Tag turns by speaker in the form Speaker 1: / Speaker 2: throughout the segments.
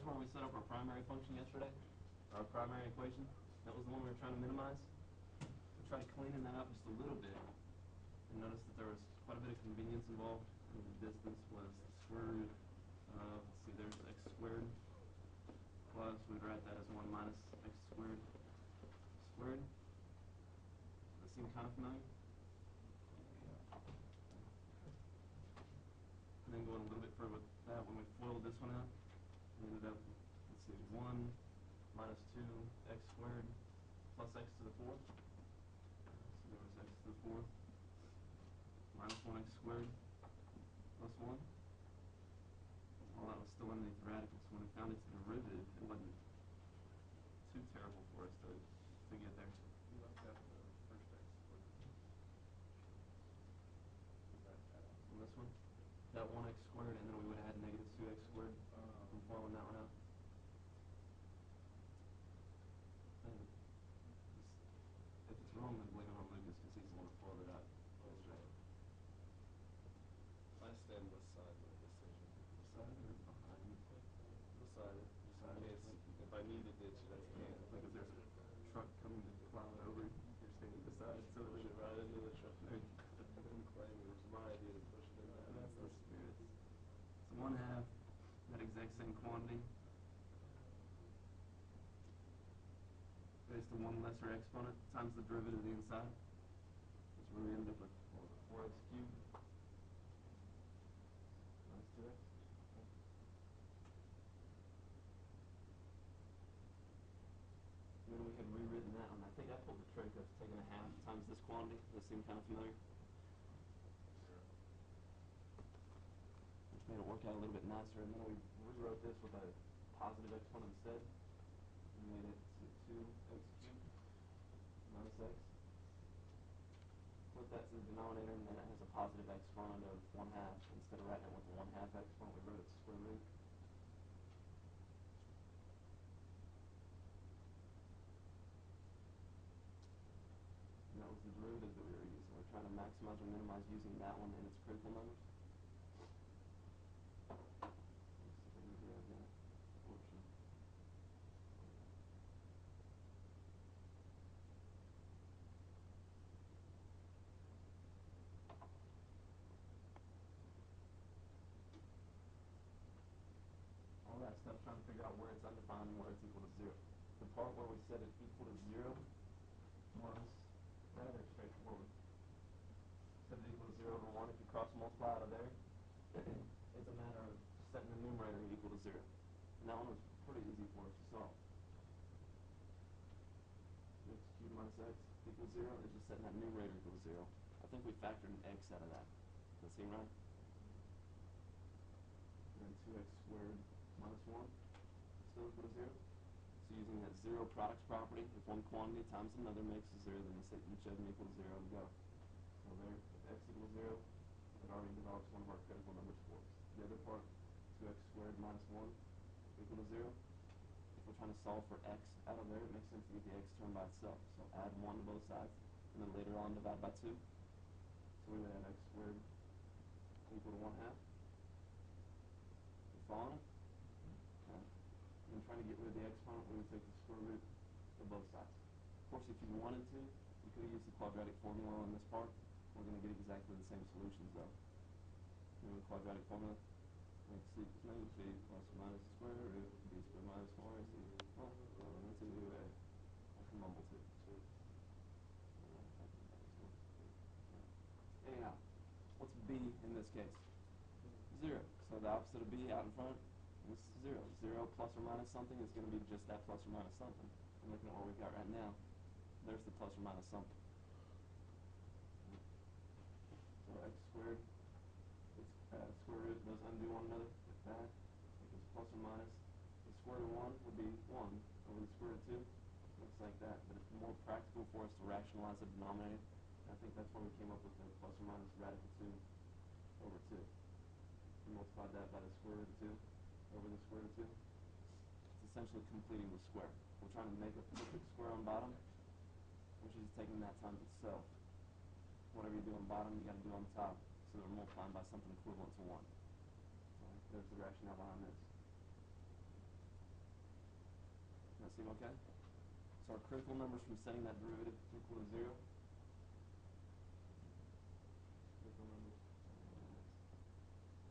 Speaker 1: where we set up our primary function yesterday, our primary equation. That was the one we were trying to minimize. We tried cleaning that up just a little bit, and noticed that there was quite a bit of convenience involved. And the distance was the square root of, let's see, there's x squared plus, we'd write that as 1 minus x squared squared. Does that seem kind of familiar? And then going a little bit further with that, when we FOILed this one out, we ended up, let's see, 1 minus 2x squared plus x to the 4th. So there was x to the 4th minus 1x squared plus 1. Well, that was still underneath the radical, so when we found its derivative, it wasn't too terrible for us to get there.
Speaker 2: You left out the first x squared.
Speaker 1: On this one, that 1x squared, and then we would have had negative 2x squared from foiling that one out. And if it's wrong, then blame it on Lucas because he's the one who foiled it out.
Speaker 2: I stand beside my decision.
Speaker 1: Beside it or behind it?
Speaker 2: Beside it. If I need to ditch it, I can.
Speaker 1: Like if there's a truck coming to plow it over, you're standing beside it, so
Speaker 2: Push it right into the truck.
Speaker 1: There.
Speaker 2: I'm claiming it was my idea to push it in there.
Speaker 1: That's the spirit. So 1/2, that exact same quantity, raised to 1 lesser exponent times the derivative of the inside. That's where we end up with 4x cubed minus 2x. And then we had rewritten that one. I think I pulled the trick of taking 1/2 times this quantity. Does that seem kind of familiar? Which made it work out a little bit nicer. And then we rewrote this with a positive exponent instead. We made it to 2x cubed minus x. Put that to the denominator, and then it has a positive exponent of 1/2. Instead of writing it with a 1/2 exponent, we wrote it square root. And that was the derivative that we were using. We're trying to maximize or minimize using that one in its critical numbers. All that stuff trying to figure out where it's undefined and where it's equal to 0. The part where we set it equal to 0 was rather straightforward. Set it equal to 0 over 1. If you cross multiply out of there, it's a matter of setting the numerator equal to 0. And that one was pretty easy for us to solve. X cubed minus x equals 0 is just setting that numerator equal to 0. I think we factored an x out of that. Does that seem right? And then 2x squared minus 1 still equal to 0. So using that zero products property, if one quantity times another makes a 0, then we set each of them equal to 0 and go. So there, if x equals 0, it already develops one of our critical numbers for us. The other part, 2x squared minus 1 equal to 0. If we're trying to solve for x out of there, it makes sense to get the x term by itself. So add 1 to both sides, and then later on divide by 2. So we would have x squared equal to 1/2. You following it? Okay. And then trying to get rid of the exponent, we would take the square root of both sides. Of course, if you wanted to, you could have used the quadratic formula on this part. We're going to get exactly the same solutions, though. Remember the quadratic formula? X equals negative b plus or minus the square root of b squared minus 4ac. Well, that's a new way. I can mumble too. Anyhow, what's b in this case? 0. So the opposite of b out in front is 0. 0 plus or minus something is going to be just that plus or minus something. And looking at what we've got right now, there's the plus or minus something. So x squared, it's square root, those undo one another like that. Equals plus or minus. The square root of 1 would be 1 over the square root of 2. Looks like that. But it's more practical for us to rationalize the denominator. And I think that's why we came up with the plus or minus radical 2 over 2. We multiplied that by the square root of 2 over the square root of 2. It's essentially completing the square. We're trying to make a perfect square on bottom, which is taking that times itself. Whatever you do on bottom, you got to do on top. So they're multiplying by something equivalent to 1. Right, there's the rationale behind this. That seem okay? So our critical numbers from setting that derivative to equal to 0. Critical numbers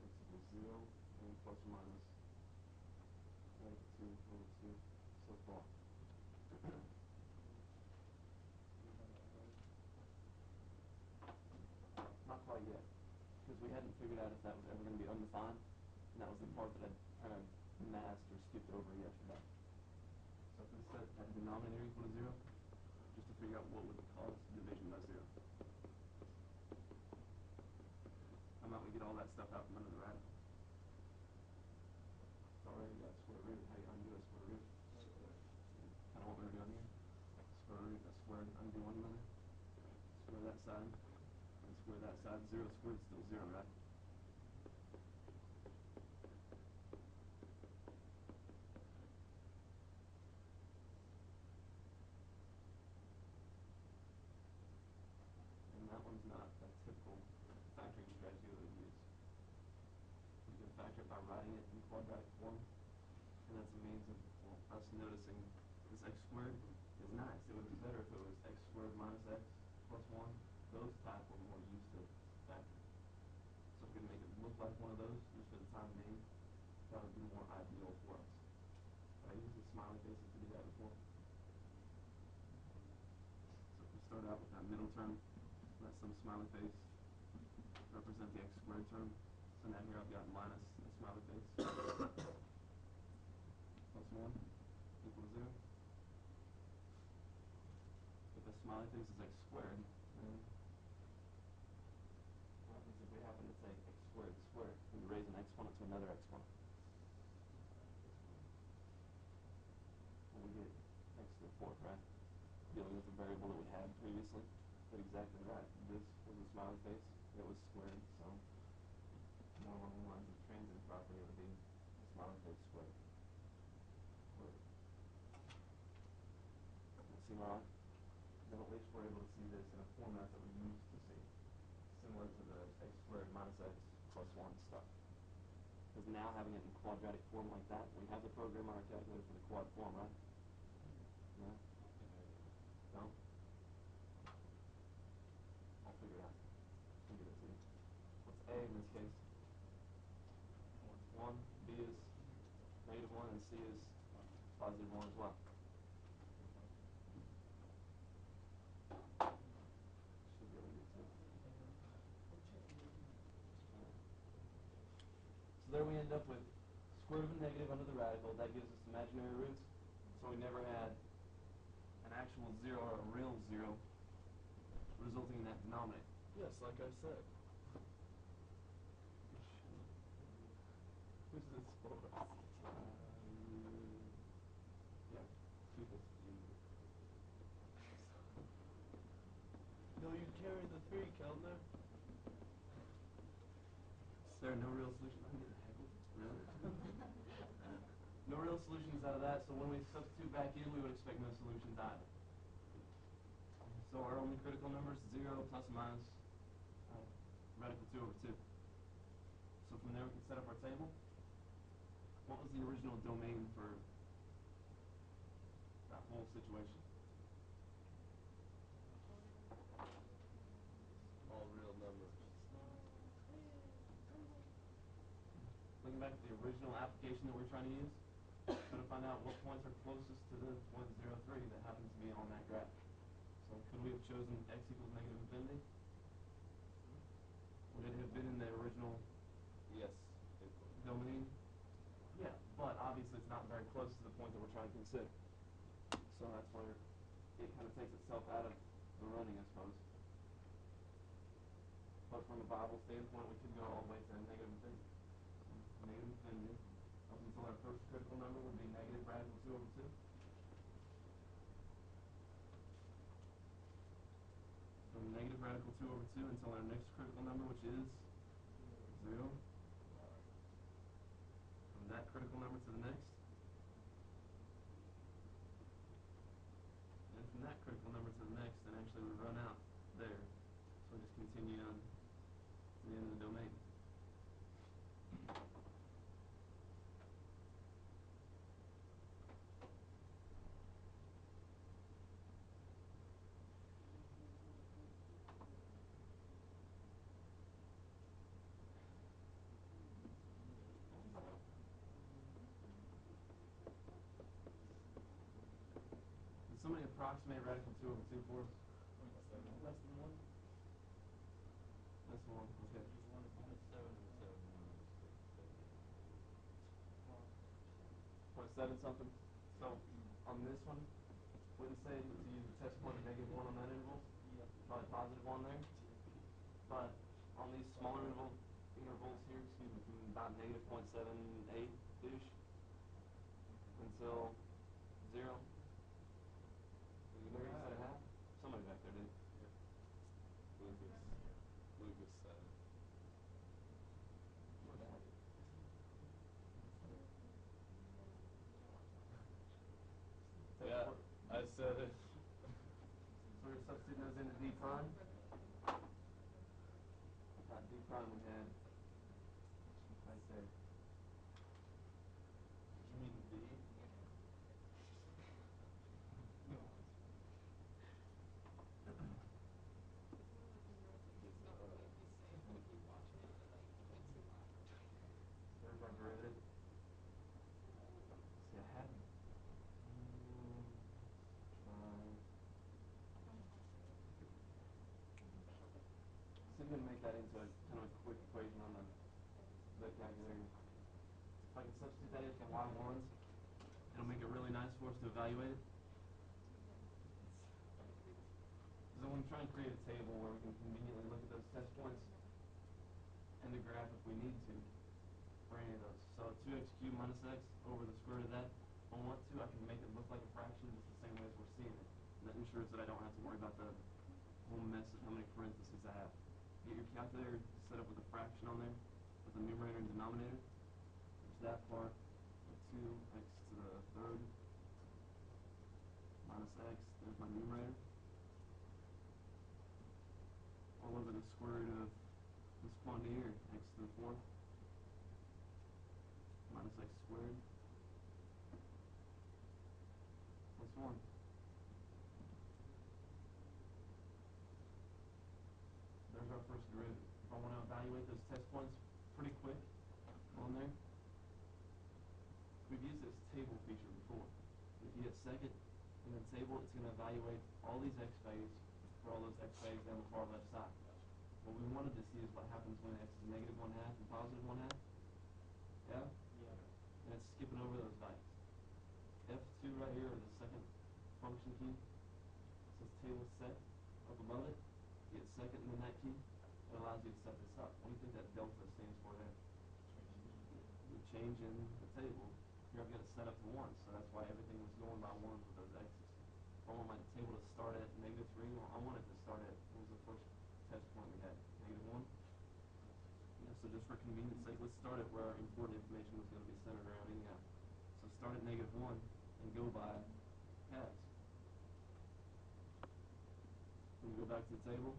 Speaker 1: x equals 0 and plus or minus radical 2 over 2 so far. Not quite yet, because we hadn't figured out if that was ever going to be undefined, and that was the part that I kind of masked or skipped over yesterday. So if we set that denominator equal to 0, just to figure out what would cause division by 0. How about we get all that stuff out from under the radical? It's already got square root. How do you undo a square root? Kind of what we're doing here. Square root, a squared, undo one another. Square that side. And square that side. 0 squared is still 0, right? And that one's not a typical factoring strategy that we use. You can factor it by writing it in quadratic form, and that's a means of us noticing this x squared is nice. It would be better if it was x squared minus x plus 1. Those type were more used to factoring. So if we can make it look like one of those, just for the time being, that would be more ideal for us. But I use the smiley faces to do that before. So if we start out with that middle term, let some smiley face represent the x squared term. So now here I've got minus the smiley face plus 1 equal to 0. If the smiley face is x squared, then what happens if we happen to say x squared squared? We raise an exponent to another exponent. And we get x to the 4th, right? Dealing with the variable that we had previously. But exactly right. This was a smiley face. It was squared, so more along the lines of transitive property, it would be a smiley face squared. Does that seem alright? Then at least we're able to see this in a format that we used to see, similar to the x squared minus x plus 1 stuff. Because now having it in quadratic form like that, we have the program on our calculator for the quad form, right? No? No? I'll figure it out. I'll give it to you. What's a in this case? 1, b is negative 1, and c is positive 1 as well. Should be able to get to it. So there we end up with square root of a negative under the radical. That gives us imaginary roots. So we never had an actual 0 or a real 0 resulting in that denominator.
Speaker 2: Yes, like I said. Who's this for?
Speaker 1: Yeah.
Speaker 2: No, you carry the 3, Keltner.
Speaker 1: Is there no real solution? I'm getting heckled. Really? No real solutions out of that, so when we substitute back in, we would expect no solutions either. So our only critical numbers, 0 plus or minus radical 2 over 2. So from there we can set up our table. What was the original domain for that whole situation?
Speaker 2: All real numbers.
Speaker 1: Looking back at the original application that we're trying to use, trying to find out what points are closest to the point 0, 3 that happens to be on that graph. So could we have chosen x equals negative infinity? Would it have been in the original
Speaker 2: Yes.
Speaker 1: domain? Yeah, but obviously it's not very close to the point that we're trying to consider. So that's where it kind of takes itself out of the running, I suppose. But from a Bible standpoint, we could go all the way to negative infinity. Negative infinity, up until our first critical number would be negative radical 2 over 2. From negative radical 2 over 2 until our next critical number, which is 0. From that critical number to the next. And from that critical number to the next, then actually we run out there. So we just continue on to the end of the domain. approximate radical 2 over 2 for us?
Speaker 2: Less than 1?
Speaker 1: That's the one, okay.
Speaker 2: Because 1 is minus 7 and 7 is minus
Speaker 1: 0.7 something. So on this one, wouldn't say to use the test point of -1 on that interval. Probably positive 1 there. But on these smaller intervals here, excuse me, from about -0.78-ish until 0. There you said a half. Somebody back there did.
Speaker 2: Lucas said it. Yeah, I said it.
Speaker 1: So we're substituting those into D prime. D prime we had right there.
Speaker 2: You mean D?
Speaker 1: There's our derivative. See, I had so I'm going to make that into a kind of a quick equation on the calculator. If I can substitute that into y1s, it'll make it really nice for us to evaluate it. So then we try and create a table where we can conveniently look at those test points and the graph if we need to for any of those. So 2x cubed minus x over the square root of that. If I want to, I can make it look like a fraction just the same way as we're seeing it. And that ensures that I don't have to worry about the whole mess of how many parentheses I have. Get your calculator set up with a fraction on there with the numerator and denominator. There's that part of 2x to the third minus x. There's my numerator. All over the square root of this quantity here, x to the fourth minus x squared plus 1. There's our first derivative. If I want to evaluate those test points pretty quick on there, we've used this table feature before. If you hit second in the table, it's going to evaluate all these x values for all those x values down the far left side. What we wanted to see is what happens when x is -1/2 and +1/2. Yeah? And it's skipping over those values. F2 right here, or the second function key, says table set up above it. You hit second and then that key, it allows you to set this up. What do you think that delta stands for there? The change in the table. Here I've got it set up to 1, so that's why everything was going by 1s with those x's. If I want my table to start at -3, well, I want it to start at, what was the first test point we had? -1? Yeah, so just for convenience sake, let's start at where our important information was going to be centered around anyhow. So start at -1 and go by halves. When you go back to the table,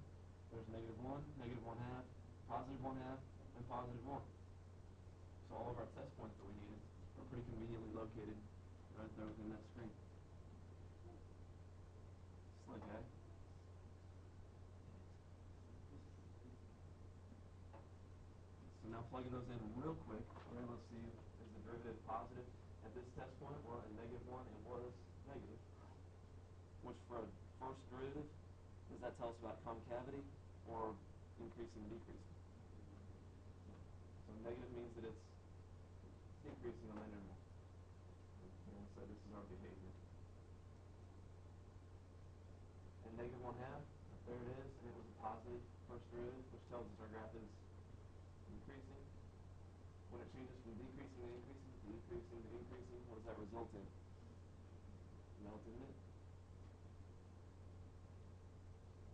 Speaker 1: there's -1, -1/2, +1/2, and +1. So all of our test points that we needed are pretty conveniently located right there within that screen. Just like that. So now plugging those in real quick, we're able to see is the derivative positive at this test point, or at -1 it was negative. Which for a first derivative, does that tell us about concavity or increasing and decreasing? So negative means that it's decreasing on that interval. And so this is our behavior. And -1/2, there it is, and it was a positive first derivative, which tells us our graph is increasing. When it changes from decreasing to increasing to decreasing to increasing, what does that result in? Relative minimum.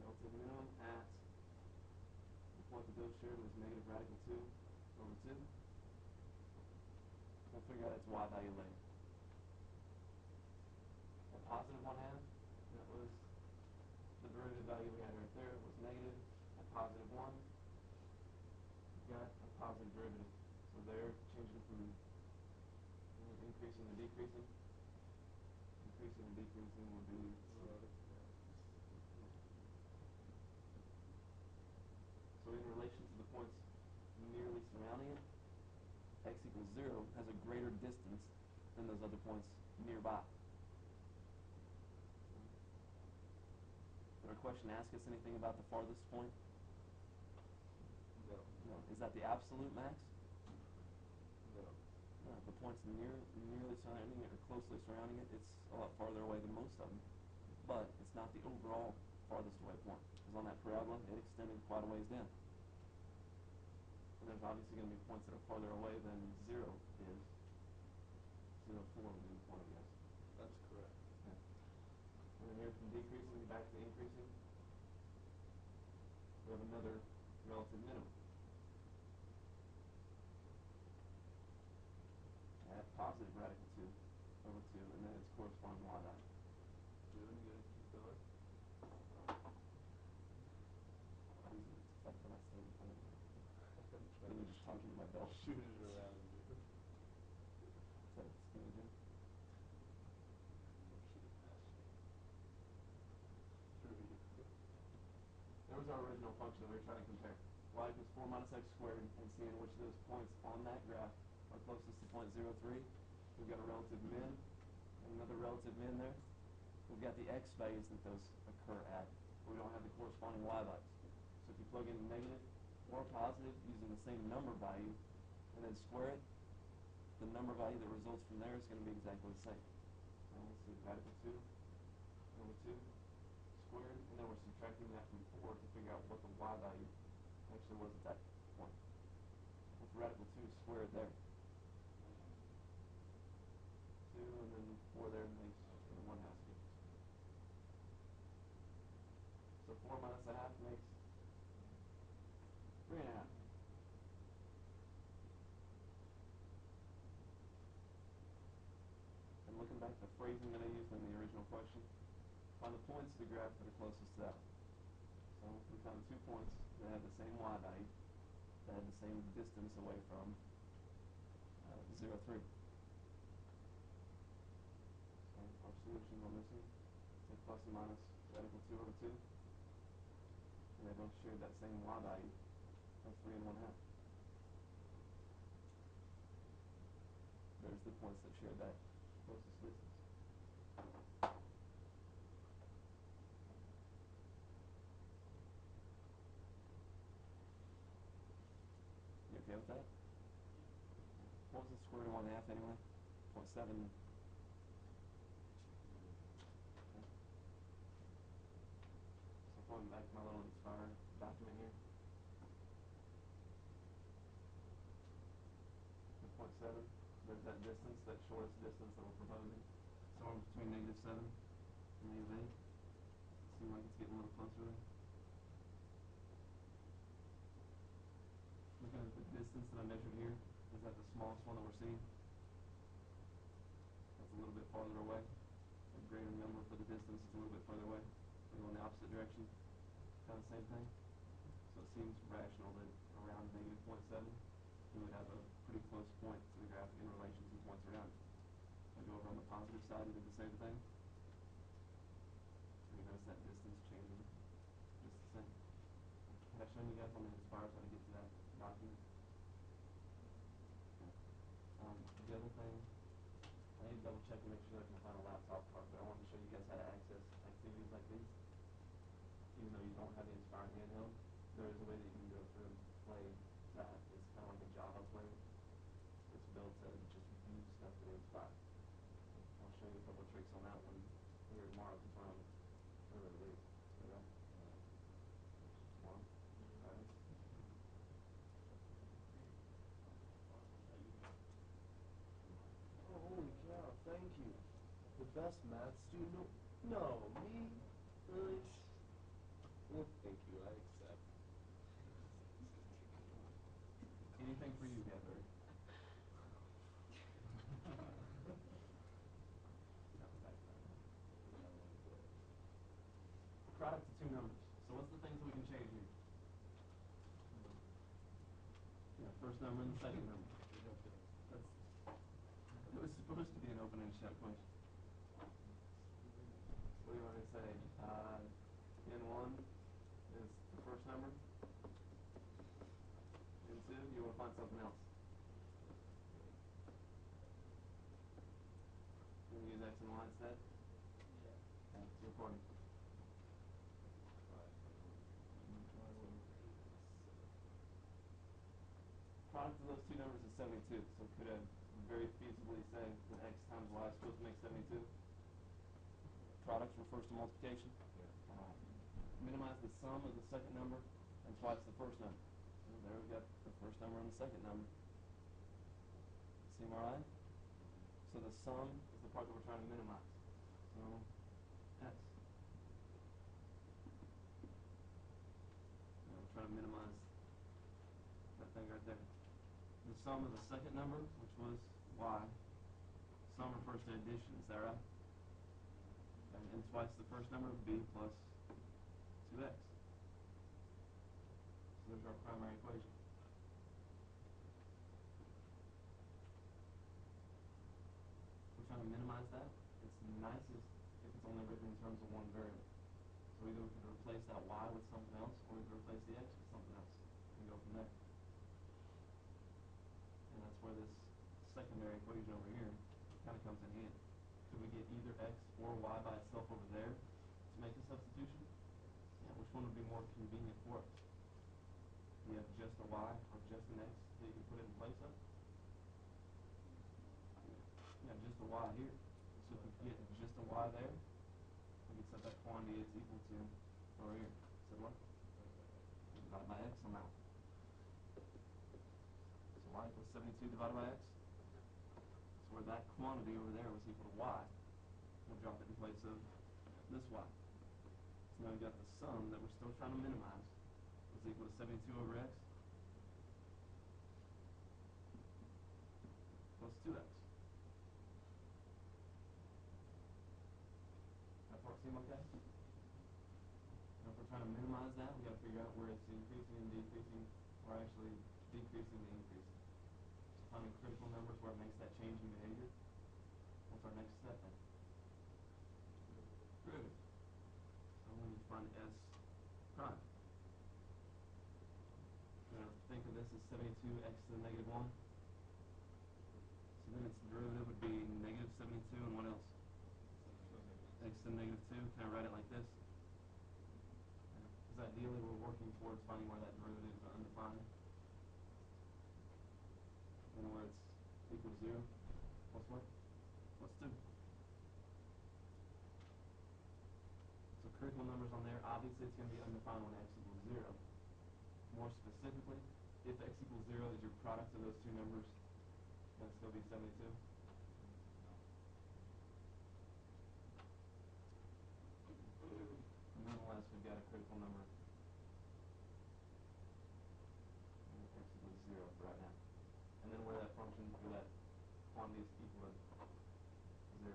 Speaker 1: Relative minimum at the point that those shared was negative radical 2 over 2. We'll figure out its y value later. At +1/2, that was the derivative value we had right there. It was negative. At +1, we got a positive derivative. So there, changing from increasing to decreasing. Increasing to decreasing would be so in relation to the points nearly surrounding it, x equals 0 has a greater distance than those other points nearby. a question ask us anything about the farthest point?
Speaker 2: No.
Speaker 1: No. Is that the absolute max?
Speaker 2: No.
Speaker 1: No. The point's nearly surrounding it or closely surrounding it, it's a lot farther away than most of them. But it's not the overall farthest away point. Because on that parabola, it extended quite a ways down. And there's obviously going to be points that are farther away than 0 is. 0, 4 would be the point, I guess.
Speaker 2: That's correct.
Speaker 1: Okay. And then here from decreasing back to increasing, we have another relative minimum. At positive radical 2 over 2, and then its corresponding y value.
Speaker 2: Good, keep going.
Speaker 1: That's what I said in front of me. Let me just talk into my belt.
Speaker 2: Shoot it around you.
Speaker 1: Is that skinny Jim?
Speaker 2: Shoot it past you. Through you.
Speaker 1: There was our original function that we were trying to compare. Y equals 4 minus x squared, and seeing which of those points on that graph are closest to point 0, 3. We've got a relative min, and another relative min there. We've got the x values that those occur at, but we don't have the corresponding y values. So if you plug in negative or positive using the same number value, and then square it, the number value that results from there is going to be exactly the same. So let's see, radical 2 over 2 squared, and then we're subtracting that from 4 to figure out what the y value actually was at that point. With radical 2 squared there. 2 and then 4 there makes 1/2 difference. So 4 minus a half makes 3.5. And looking back, the phrasing that I used in the original question, find the points of the graph that are closest to that. So we found 2 points that have the same y value, that have the same distance away from 0, 3. So our solutions on this one, take plus and minus radical 2 over 2, and they both share that same y value of 3 and 1/2. There's the points that share that closest distance. You okay with that? What was the square root of 1/2 anyway? 0.7. Okay. So going back to my little Inspire document here. The 0.7, there's that distance, that shortest distance that we're proposing. Somewhere between -7 and -8. Seems like it's getting a little closer there. Looking at the distance that I measured here, is that the smallest one that we're seeing? That's a little bit farther away. A greater number for the distance is a little bit further away. We go in the opposite direction, kind of same thing. So it seems rational that around -0.7, we would have a pretty close point to the graph in relation to the points around it. If I go over on the positive side and do the same thing, and you notice that distance changing just the same. Had I shown you guys on the Inspire how to get to that document? Okay. The other thing, I need to double check and make sure that I can find a laptop part, but I wanted to show you guys how to access activities like these. Even though you don't have the Inspire handheld, there is a way that you can go through and play that. It's kind of like a Java player. It's built to just view stuff in Inspire. I'll show you a couple of tricks on that one here tomorrow because we're on early late. Okay? Tomorrow? Friday?
Speaker 2: Oh, holy cow, thank you. The best math student? No, me? Really? Well, thank you, I accept.
Speaker 1: Anything for you, Keltner. Product of 2 numbers. So what's the things that we can change here? Yeah, first number and the second number. It was supposed to be an open and shut question. What do you want me to say? N1 is the first number. N2, you want to find something else. You want to use X and Y instead?
Speaker 2: Yeah.
Speaker 1: Okay, it's recording. 72. So could I very feasibly say that x times y is supposed to make 72? Product refers to multiplication. Minimize the sum of the second number and twice the first number. So there we got the first number and the second number. Seem alright? So the sum is the part that we're trying to minimize. So x. And we're trying to minimize that thing right there. The sum of the second number, which was y. Sum refers to addition, is that right? And twice the first number, b plus 2x. So there's our primary equation. We're trying to minimize that. It's nicest if it's only written in terms of one variable. So either we can replace that y with something else, or we can replace the x with something else, and go from there. And that's where this secondary equation over here kind of comes in handy. Could we get either x or y by itself over there to make a substitution? Yeah, which one would be more convenient for us? Do you have just a y or just an x that you can put it in place of? Yeah, just a y here. So if we could get just a y there, we could set that quantity it's equal to over here. So what? Divided by x on that one. So y equals 72 divided by x. So where that quantity over there was equal to y, we'll drop it in place of this y. So now we've got the sum that we're still trying to minimize is equal to 72 over x plus 2x. That part seem okay? Now if we're trying to minimize that, we got to figure out where it's increasing and decreasing, or actually decreasing and increasing. So finding critical numbers where it makes that change in behavior. What's our next step then? Derivative. So we need to find s prime. Now think of this as 72x to the negative 1. So then its derivative would be negative 72, and what else? X to the negative 2. Can I write it like this? Because ideally we're working towards finding where that derivative is undefined. And where it's equal to 0. Plus what? Plus 2. So critical numbers on there, obviously it's going to be undefined when x equals 0. More specifically, if x equals 0 is your product of those two numbers, can it still be 72? Nonetheless, we've got a critical number. And x equals 0 for right now. And then where that function, or that quantity is equal to 0.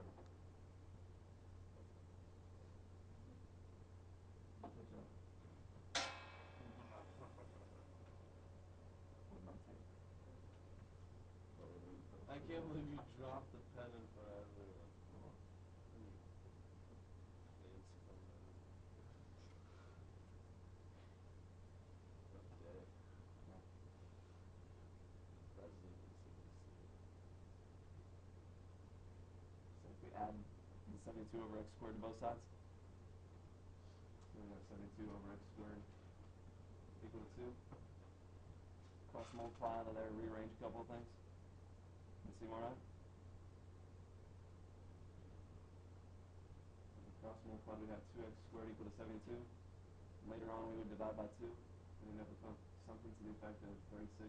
Speaker 1: Good job.
Speaker 2: I can't believe you dropped the pen in front of everyone. Rough day.
Speaker 1: Yeah.
Speaker 2: President needs to be seen.
Speaker 1: So if we add the 72 over x squared to both sides, then we have 72 over x squared equal to 2. Cross multiply out of there, rearrange a couple of things. You seem alright? Cross multiply, we have 2x squared equal to 72. Later on we would divide by 2 and end up with something to the effect of 36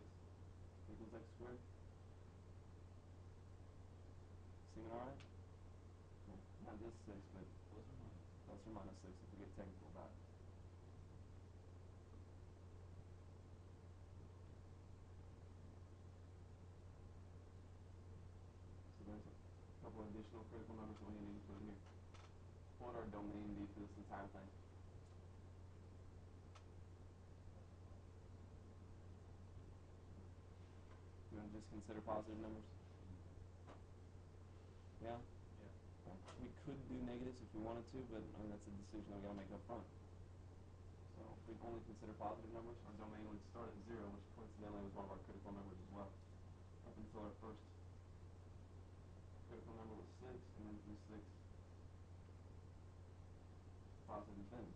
Speaker 1: equals x squared. Seeming alright? Yeah. Not just 6, but plus or minus 6 if we get technical about it. So there's a couple of additional critical numbers that we need to put in here. What would our domain be for this entire thing? You want to just consider positive numbers? Yeah?
Speaker 2: Yeah.
Speaker 1: We could do negatives if we wanted to, but I mean, that's a decision we got to make up front. So if we only consider positive numbers, our domain would start at 0, which coincidentally was one of our critical numbers as well. Up until our first critical number was 6, and then through 6, positive infinity.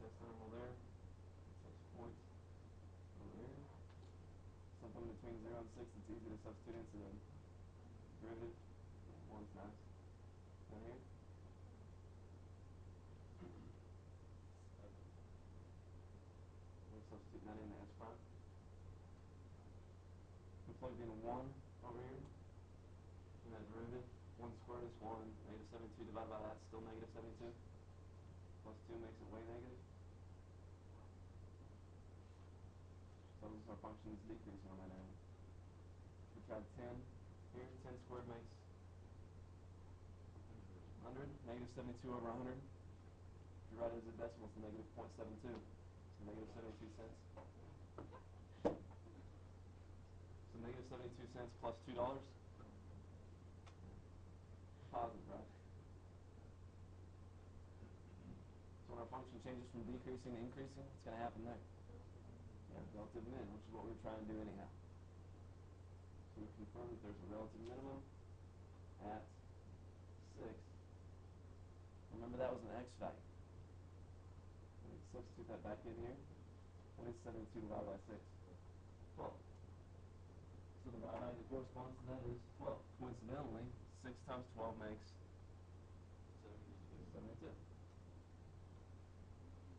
Speaker 1: So between 0 and 6 that's easy to substitute into the derivative. Yeah, 1's nice. Down here. We'll substitute that in the s prime. We plugged in 1 over here in that derivative. 1 squared is 1. Negative 72 divided by that, still negative 72. Plus 2 makes it way negative. So this is our function is decreasing on that end. We tried 10 here. 10 squared makes 100. Negative 72 over 100. If you write it as a decimal, it's negative 0.72. So negative 72 cents. So negative 72 cents plus $2. Positive, right? So when our function changes from decreasing to increasing, what's going to happen there? Yeah, relative min, which is what we were trying to do anyhow. So we confirm that there's a relative minimum at 6. Remember that was an x value. We substitute that back in here. What is 72 divided by 6? 12. So the y value that corresponds to that is 12. Coincidentally, 6 times 12 makes 72.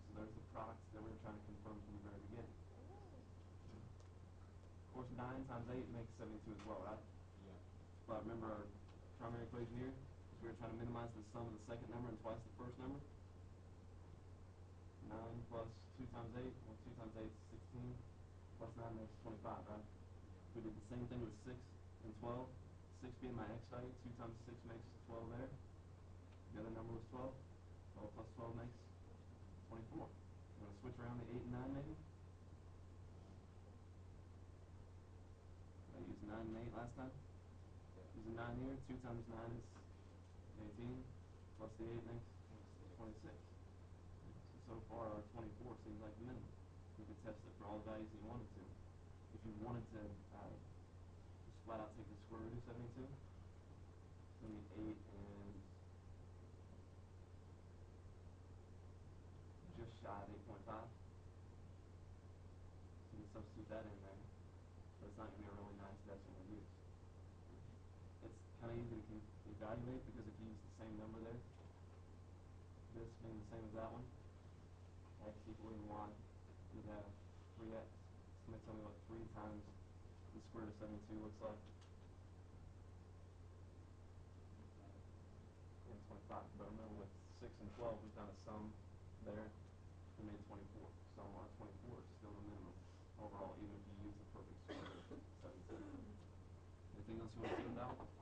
Speaker 1: So there's the product that we were trying to confirm from the very beginning. Of course, 9 times 8 makes 72 as well, right?
Speaker 2: Yeah.
Speaker 1: But remember our primary equation here is we were trying to minimize the sum of the second number and twice the first number. 9 plus 2 times 8, well 2 times 8 is 16, plus 9 makes 25, right? We did the same thing with 6 and 12. 6 being my x value, 2 times 6 makes 12 there. The other number was 12. 12 plus 12 makes 24. You want to switch around the 8 and 9 maybe? I used 9 and 8 last time. Using 9 here, 2 times 9 is 18, plus the 8 makes 26. So far our 24 seems like the minimum. You could test it for all the values that you wanted to. If you wanted to just flat out take the square root of 72, it's going to be 8 and just shy of 8.5. So you can substitute that in there, but it's not going to be a really nice decimal to use. It's kind of easy to evaluate because if you use the same number there, this being the same as that one, x equaling 1, you'd have 3x. Somebody tell me what 3 times the square root of 72 looks like. Yeah, 25. But remember with 6 and 12, we found a sum there. We made 24. So our 24 is still the minimum overall, even if you use the perfect square root of 72. Anything else you want to say about that?